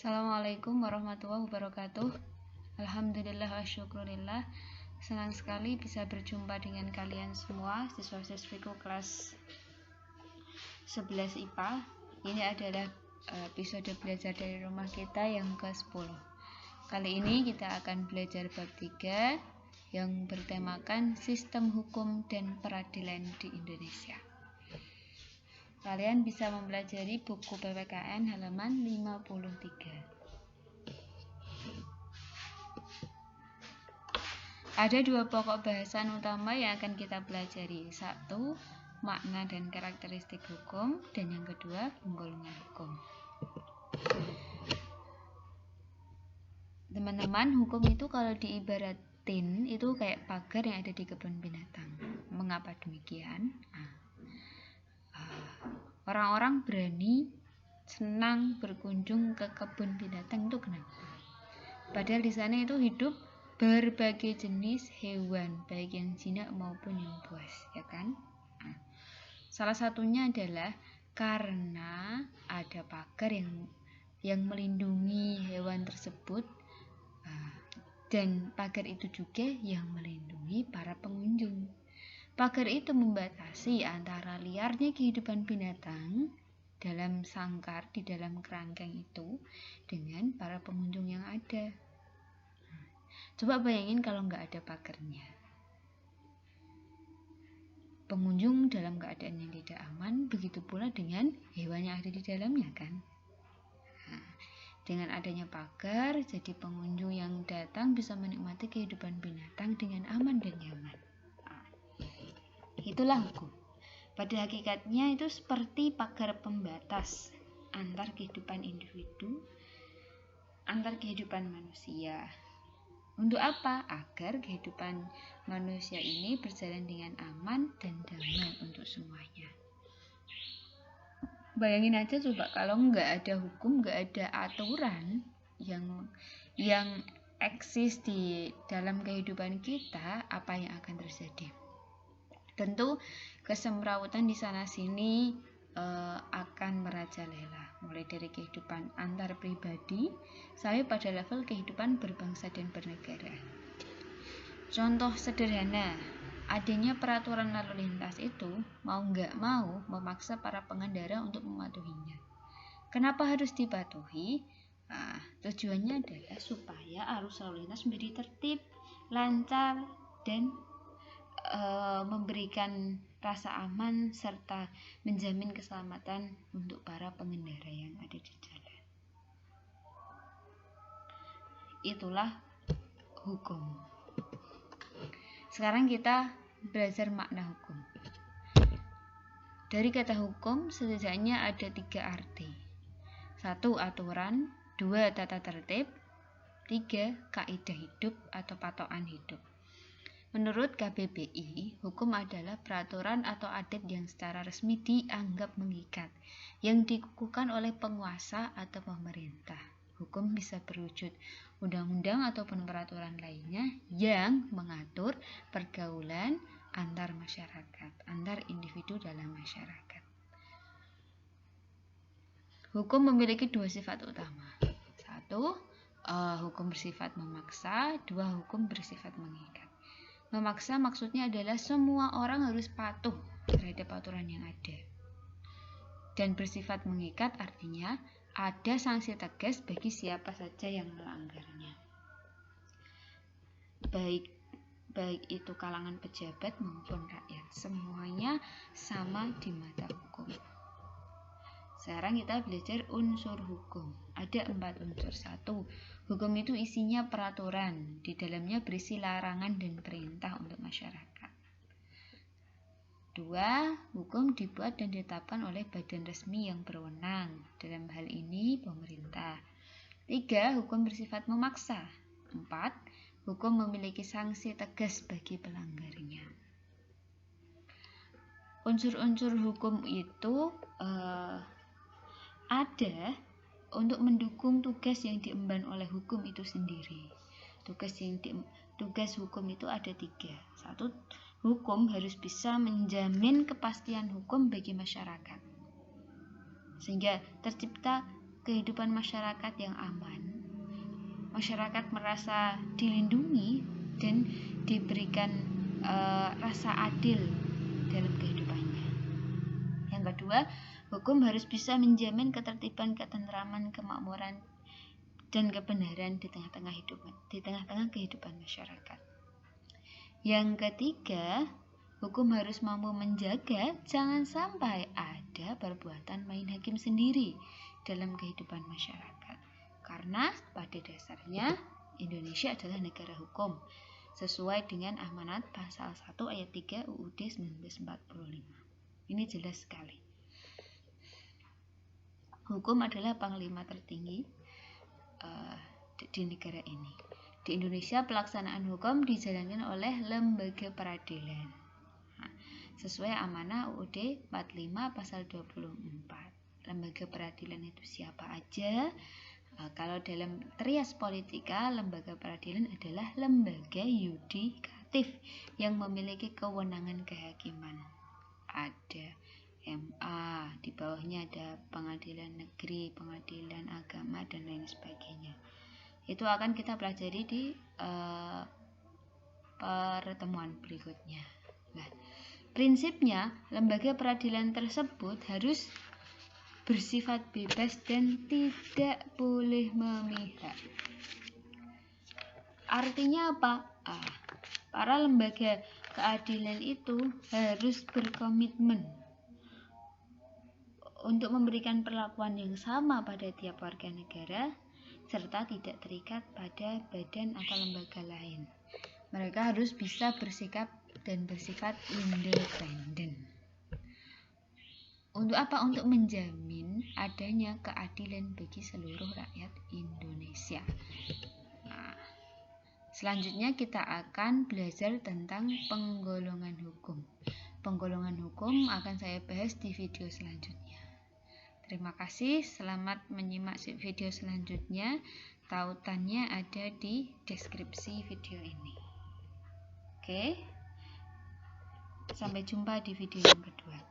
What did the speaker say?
Assalamualaikum warahmatullahi wabarakatuh. Alhamdulillah wa syukurillah. Senang sekali bisa berjumpa dengan kalian semua siswa-siswiku kelas 11 IPA. Ini adalah episode belajar dari rumah kita yang ke-10. Kali ini kita akan belajar bab 3 yang bertemakan sistem hukum dan peradilan di Indonesia. Kalian bisa mempelajari buku PPKN halaman 53. Ada dua pokok bahasan utama yang akan kita pelajari. Satu, makna dan karakteristik hukum, dan yang kedua, penggolongan hukum. Teman-teman, hukum itu kalau diibaratin itu kayak pagar yang ada di kebun binatang. Mengapa demikian? Orang-orang berani senang berkunjung ke kebun binatang itu kenapa? Padahal di sana itu hidup berbagai jenis hewan, baik yang jinak maupun yang buas, ya kan? Salah satunya adalah karena ada pagar yang melindungi hewan tersebut, dan pagar itu juga yang melindungi para pengunjung. Pagar itu membatasi antara liarnya kehidupan binatang dalam sangkar di dalam kerangkeng itu dengan para pengunjung yang ada. Coba bayangin kalau nggak ada pagarnya. Pengunjung dalam keadaan yang tidak aman, begitu pula dengan hewan yang ada di dalamnya kan. Dengan adanya pagar, jadi pengunjung yang datang bisa menikmati kehidupan binatang dengan aman dan nyaman. Itulah hukum. Pada hakikatnya itu seperti pagar pembatas antar kehidupan individu, antar kehidupan manusia. Untuk apa? Agar kehidupan manusia ini berjalan dengan aman dan damai untuk semuanya. Bayangin aja coba kalau nggak ada hukum, nggak ada aturan yang eksis di dalam kehidupan kita, apa yang akan terjadi? Tentu kesemrawutan di sana sini akan merajalela, mulai dari kehidupan antar pribadi sampai pada level kehidupan berbangsa dan bernegara. Contoh sederhana, adanya peraturan lalu lintas itu mau nggak mau memaksa para pengendara untuk mematuhinya. Kenapa harus dipatuhi? Tujuannya adalah supaya arus lalu lintas menjadi tertib, lancar, dan memberikan rasa aman serta menjamin keselamatan untuk para pengendara yang ada di jalan. Itulah hukum. Sekarang kita belajar makna hukum. Dari kata hukum setidaknya ada 3 arti. 1. Aturan, 2. Tata tertib, 3. Kaidah hidup atau patokan hidup. Menurut KBBI, hukum adalah peraturan atau adat yang secara resmi dianggap mengikat, yang dikukuhkan oleh penguasa atau pemerintah. Hukum bisa berwujud undang-undang ataupun peraturan lainnya yang mengatur pergaulan antar masyarakat, antar individu dalam masyarakat. Hukum memiliki 2 sifat utama. 1. Hukum bersifat memaksa, 2. Hukum bersifat mengikat. Memaksa maksudnya adalah semua orang harus patuh terhadap aturan yang ada. Dan bersifat mengikat artinya ada sanksi tegas bagi siapa saja yang melanggarnya. Baik itu kalangan pejabat maupun rakyat, semuanya sama di mata hukum. Sekarang kita belajar unsur hukum. Ada 4 unsur. 1. Hukum itu isinya peraturan. Di dalamnya berisi larangan dan perintah untuk masyarakat. 2. Hukum dibuat dan ditetapkan oleh badan resmi yang berwenang. Dalam hal ini pemerintah. 3. Hukum bersifat memaksa. 4. Hukum memiliki sanksi tegas bagi pelanggarnya. Unsur-unsur hukum itu ada untuk mendukung tugas yang diemban oleh hukum itu sendiri. Tugas hukum itu ada 3. 1. Hukum harus bisa menjamin kepastian hukum bagi masyarakat, sehingga tercipta kehidupan masyarakat yang aman, masyarakat merasa dilindungi dan diberikan rasa adil dalam kehidupannya. Yang kedua, hukum harus bisa menjamin ketertiban, ketentraman, kemakmuran, dan kebenaran di tengah-tengah kehidupan masyarakat. Yang ketiga, hukum harus mampu menjaga jangan sampai ada perbuatan main hakim sendiri dalam kehidupan masyarakat. Karena pada dasarnya Indonesia adalah negara hukum sesuai dengan amanat pasal 1 ayat 3 UUD 1945. Ini jelas sekali. Hukum adalah panglima tertinggi di negara ini. Di Indonesia pelaksanaan hukum dijalankan oleh lembaga peradilan. Sesuai amanah UUD 45 pasal 24. Lembaga peradilan itu siapa aja? Kalau dalam trias politika, lembaga peradilan adalah lembaga yudikatif yang memiliki kewenangan kehakiman. Ada MA, di bawahnya ada pengadilan negeri, pengadilan agama, dan lain sebagainya. Itu akan kita pelajari di pertemuan berikutnya. Nah, prinsipnya lembaga peradilan tersebut harus bersifat bebas dan tidak boleh memihak. Artinya apa? Para lembaga keadilan itu harus berkomitmen untuk memberikan perlakuan yang sama pada tiap warga negara serta tidak terikat pada badan atau lembaga lain. Mereka harus bisa bersikap dan bersifat independen. Untuk apa? Untuk menjamin adanya keadilan bagi seluruh rakyat Indonesia. Nah, selanjutnya kita akan belajar tentang penggolongan hukum. Penggolongan hukum akan saya bahas di video selanjutnya. Terima kasih, selamat menyimak video selanjutnya. Tautannya ada di deskripsi video ini. Oke, sampai jumpa di video yang kedua.